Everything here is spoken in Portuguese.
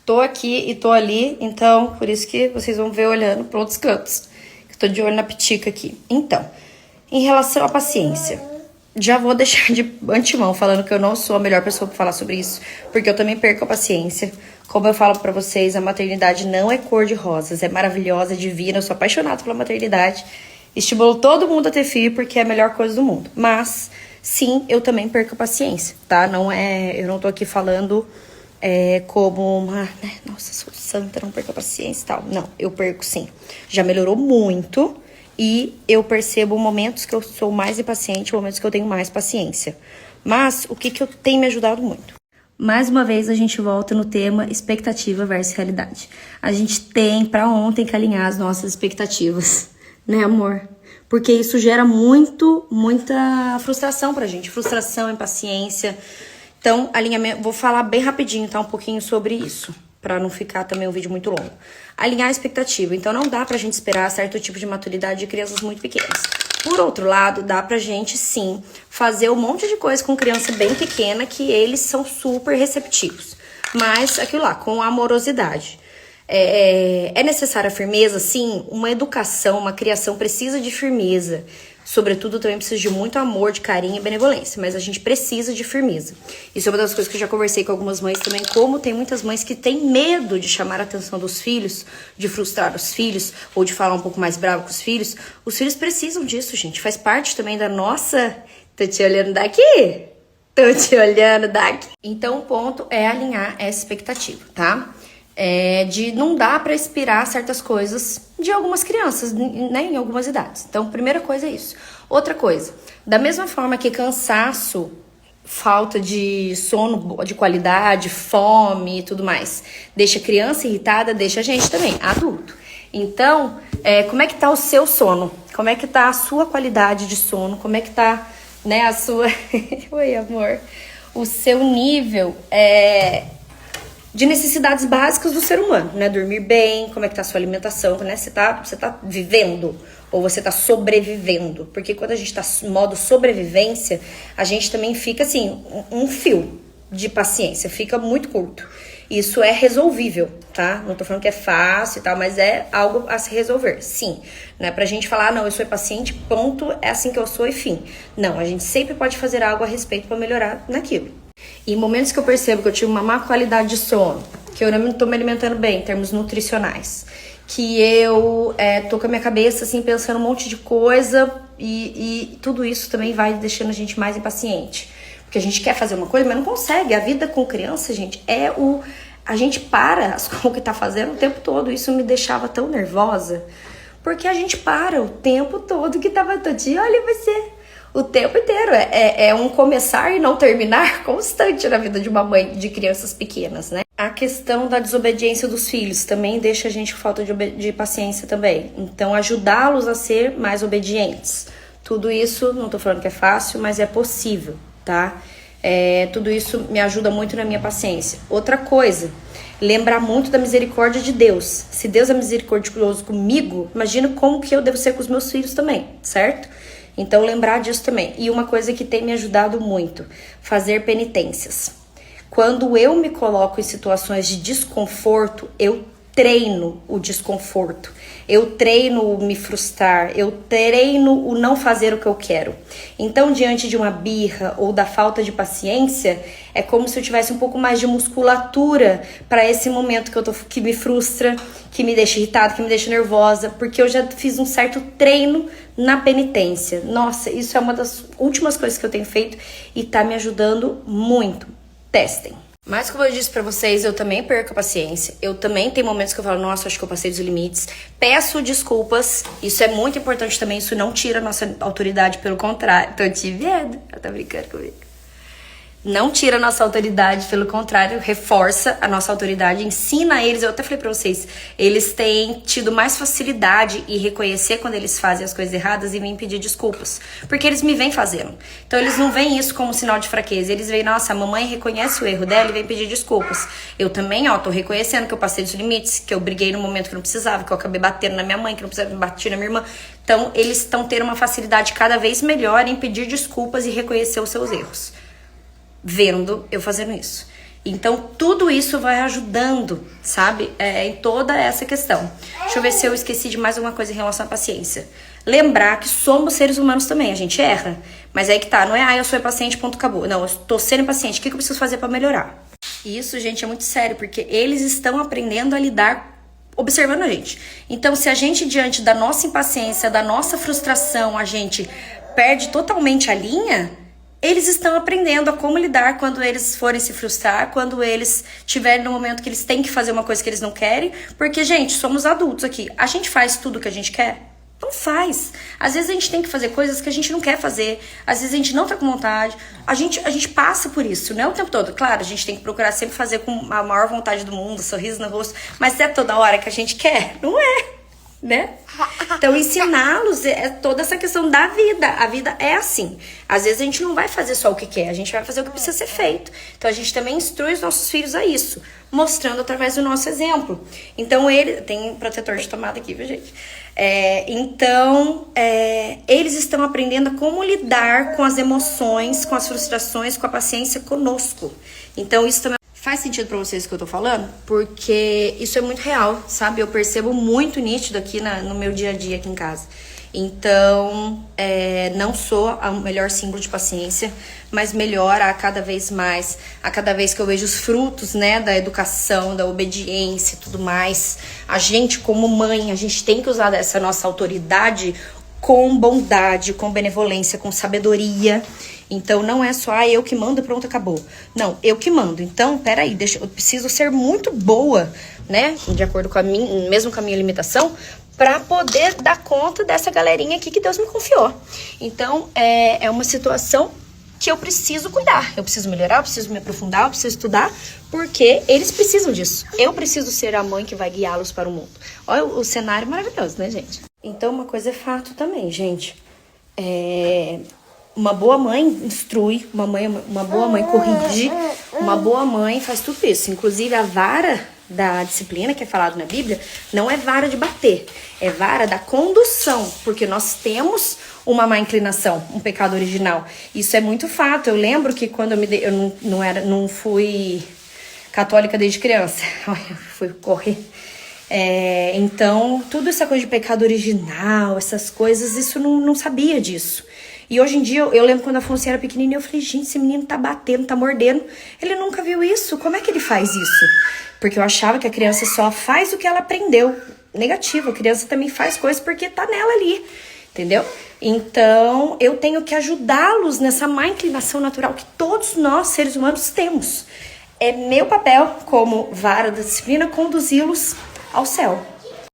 tô aqui e tô ali, então por isso que vocês vão ver olhando para outros cantos. Eu tô de olho na pitica aqui. Então, em relação à paciência, já vou deixar de antemão falando que eu não sou a melhor pessoa para falar sobre isso, porque eu também perco a paciência. Como eu falo pra vocês, a maternidade não é cor de rosas, é maravilhosa, é divina, eu sou apaixonada pela maternidade. Estimulo todo mundo a ter filho porque é a melhor coisa do mundo. Mas, sim, eu também perco a paciência, tá? Eu não tô aqui falando como uma, né, nossa, sou santa, não perco a paciência e tal. Não, eu perco sim. Já melhorou muito e eu percebo momentos que eu sou mais impaciente, momentos que eu tenho mais paciência. Mas, o que tem me ajudado muito? Mais uma vez, a gente volta no tema expectativa versus realidade. A gente tem pra ontem que alinhar as nossas expectativas, né, amor? Porque isso gera muita frustração pra gente. Frustração, impaciência. Então, alinhamento, vou falar bem rapidinho, tá? Um pouquinho sobre isso, pra não ficar também um vídeo muito longo. Alinhar a expectativa. Então, não dá pra gente esperar certo tipo de maturidade de crianças muito pequenas. Por outro lado, dá pra gente, sim, fazer um monte de coisa com criança bem pequena que eles são super receptivos. Mas, aquilo lá, com amorosidade. É necessária a firmeza? Sim, uma educação, uma criação precisa de firmeza. Sobretudo, também precisa de muito amor, de carinho e benevolência. Mas a gente precisa de firmeza. Isso é uma das coisas que eu já conversei com algumas mães também. Como tem muitas mães que têm medo de chamar a atenção dos filhos, de frustrar os filhos, ou de falar um pouco mais bravo com os filhos. Os filhos precisam disso, gente. Faz parte também da nossa... Tô te olhando daqui? Tô te olhando daqui. Então, o ponto é alinhar essa expectativa, tá? De não dá pra esperar certas coisas de algumas crianças, né, em algumas idades. Então, primeira coisa é isso. Outra coisa, da mesma forma que cansaço, falta de sono de qualidade, fome e tudo mais, deixa a criança irritada, deixa a gente também, adulto. Então, como é que tá o seu sono? Como é que tá a sua qualidade de sono? Como é que tá, né, a sua... Oi, amor. O seu nível de necessidades básicas do ser humano, né? Dormir bem, como é que tá a sua alimentação, né? Você tá vivendo ou você tá sobrevivendo? Porque quando a gente tá em modo sobrevivência, a gente também fica assim, um fio de paciência, fica muito curto. Isso é resolvível, tá? Não tô falando que é fácil e tal, mas é algo a se resolver, sim. Não é pra gente falar, não, eu sou paciente, ponto, é assim que eu sou e fim. Não, a gente sempre pode fazer algo a respeito pra melhorar naquilo. Em momentos que eu percebo que eu tive uma má qualidade de sono, que eu não tô me alimentando bem em termos nutricionais, que eu tô com a minha cabeça assim pensando um monte de coisa e tudo isso também vai deixando a gente mais impaciente. Porque a gente quer fazer uma coisa, mas não consegue. A vida com criança, gente, a gente para o que tá fazendo o tempo todo. Isso me deixava tão nervosa, porque a gente para o tempo todo que tava todo dia, olha você... O tempo inteiro. É um começar e não terminar constante na vida de uma mãe de crianças pequenas, né? A questão da desobediência dos filhos também deixa a gente com falta de paciência também. Então, ajudá-los a ser mais obedientes. Tudo isso, não tô falando que é fácil, mas é possível, tá? Tudo isso me ajuda muito na minha paciência. Outra coisa, lembrar muito da misericórdia de Deus. Se Deus é misericordioso comigo, imagina como que eu devo ser com os meus filhos também, certo? Então, lembrar disso também. E uma coisa que tem me ajudado muito, fazer penitências. Quando eu me coloco em situações de desconforto, eu treino o desconforto. Eu treino o me frustrar, eu treino o não fazer o que eu quero. Então, diante de uma birra ou da falta de paciência, é como se eu tivesse um pouco mais de musculatura para esse momento que me frustra, que me deixa irritada, que me deixa nervosa, porque eu já fiz um certo treino na penitência. Nossa, isso é uma das últimas coisas que eu tenho feito e tá me ajudando muito. Testem. Mas como eu disse pra vocês, eu também perco a paciência. Eu também tenho momentos que eu falo, nossa, acho que eu passei dos limites. Peço desculpas. Isso é muito importante também. Isso não tira a nossa autoridade, pelo contrário. Tô te vendo. Ela tá brincando comigo. Não tira a nossa autoridade, pelo contrário, reforça a nossa autoridade, ensina eles, eu até falei pra vocês, eles têm tido mais facilidade em reconhecer quando eles fazem as coisas erradas e vêm pedir desculpas, porque eles me vêm fazendo. Então eles não veem isso como sinal de fraqueza, eles veem, nossa, a mamãe reconhece o erro dela e vem pedir desculpas. Eu também, tô reconhecendo que eu passei dos limites, que eu briguei no momento que não precisava, que eu acabei batendo na minha mãe, que não precisava bater na minha irmã. Então eles estão tendo uma facilidade cada vez melhor em pedir desculpas e reconhecer os seus erros. Vendo eu fazendo isso. Então, tudo isso vai ajudando, sabe? Em toda essa questão. Deixa eu ver se eu esqueci de mais alguma coisa em relação à paciência. Lembrar que somos seres humanos também, a gente erra. Mas aí que tá, não é, eu sou impaciente, ponto, acabou. Não, eu tô sendo impaciente, o que eu preciso fazer pra melhorar? E isso, gente, é muito sério, porque eles estão aprendendo a lidar observando a gente. Então, se a gente, diante da nossa impaciência, da nossa frustração, a gente perde totalmente a linha, eles estão aprendendo a como lidar quando eles forem se frustrar, quando eles tiverem no momento que eles têm que fazer uma coisa que eles não querem, porque, gente, somos adultos aqui. A gente faz tudo que a gente quer? Não faz. Às vezes a gente tem que fazer coisas que a gente não quer fazer. Às vezes a gente não tá com vontade. A gente passa por isso, não é o tempo todo. Claro, a gente tem que procurar sempre fazer com a maior vontade do mundo, sorriso no rosto. Mas é toda hora que a gente quer? Não é, né? Então ensiná-los é toda essa questão da vida. A vida é assim. Às vezes a gente não vai fazer só o que quer, a gente vai fazer o que precisa ser feito. Então a gente também instrui os nossos filhos a isso, mostrando através do nosso exemplo. Então ele tem um protetor de tomada aqui, viu, gente? Eles estão aprendendo a como lidar com as emoções, com as frustrações, com a paciência conosco. Então isso também faz sentido pra vocês o que eu tô falando? Porque isso é muito real, sabe? Eu percebo muito nítido aqui no meu dia a dia aqui em casa. Então, não sou o melhor símbolo de paciência, mas melhora a cada vez mais, a cada vez que eu vejo os frutos, né, da educação, da obediência e tudo mais. A gente, como mãe, a gente tem que usar essa nossa autoridade com bondade, com benevolência, com sabedoria. Então, não é só, eu que mando, pronto, acabou. Não, eu que mando. Então, peraí, eu preciso ser muito boa, né, de acordo com mesmo com a minha limitação, para poder dar conta dessa galerinha aqui que Deus me confiou. Então, é uma situação que eu preciso cuidar. Eu preciso melhorar, eu preciso me aprofundar, eu preciso estudar, porque eles precisam disso. Eu preciso ser a mãe que vai guiá-los para o mundo. Olha o cenário maravilhoso, né, gente? Então, uma coisa é fato também, gente. Uma boa mãe instrui, uma boa mãe corrige, uma boa mãe faz tudo isso. Inclusive, a vara da disciplina que é falado na Bíblia não é vara de bater, é vara da condução, porque nós temos uma má inclinação, um pecado original. Isso é muito fato. Eu lembro que quando eu não fui católica desde criança, eu fui correr. Então, tudo essa coisa de pecado original, essas coisas, isso não sabia disso. E hoje em dia, eu lembro quando a Afonso era pequenininha, eu falei, gente, esse menino tá batendo, tá mordendo. Ele nunca viu isso, como é que ele faz isso? Porque eu achava que a criança só faz o que ela aprendeu. Negativo, a criança também faz coisas porque tá nela ali, entendeu? Então, eu tenho que ajudá-los nessa má inclinação natural que todos nós, seres humanos, temos. É meu papel, como vara da disciplina, conduzi-los ao céu.